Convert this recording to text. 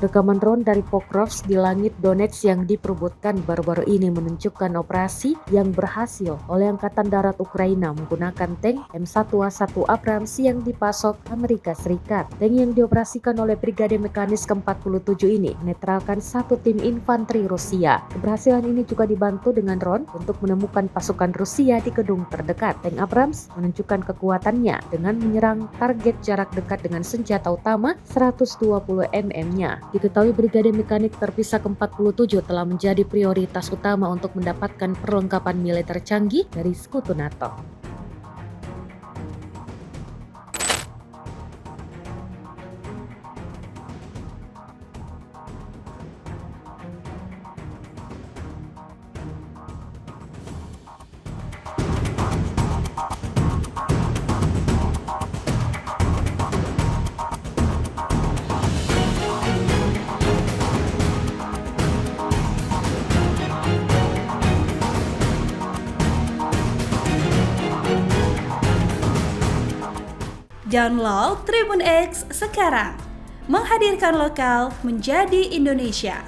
Rekaman drone dari Pokrovsk di langit Donetsk yang diperebutkan baru-baru ini menunjukkan operasi yang berhasil oleh Angkatan Darat Ukraina menggunakan tank M1A1 Abrams yang dipasok Amerika Serikat. Tank yang dioperasikan oleh Brigade Mekanis ke-47 ini menetralkan satu tim infanteri Rusia. Keberhasilan ini juga dibantu dengan drone untuk menemukan pasukan Rusia di gedung terdekat. Tank Abrams menunjukkan kekuatannya dengan menyerang target jarak dekat dengan senjata utama 120 mm-nya. Diketahui Brigade Mekanik Terpisah ke-47 telah menjadi prioritas utama untuk mendapatkan perlengkapan militer canggih dari sekutu NATO. Download Tribun X sekarang, menghadirkan lokal menjadi Indonesia.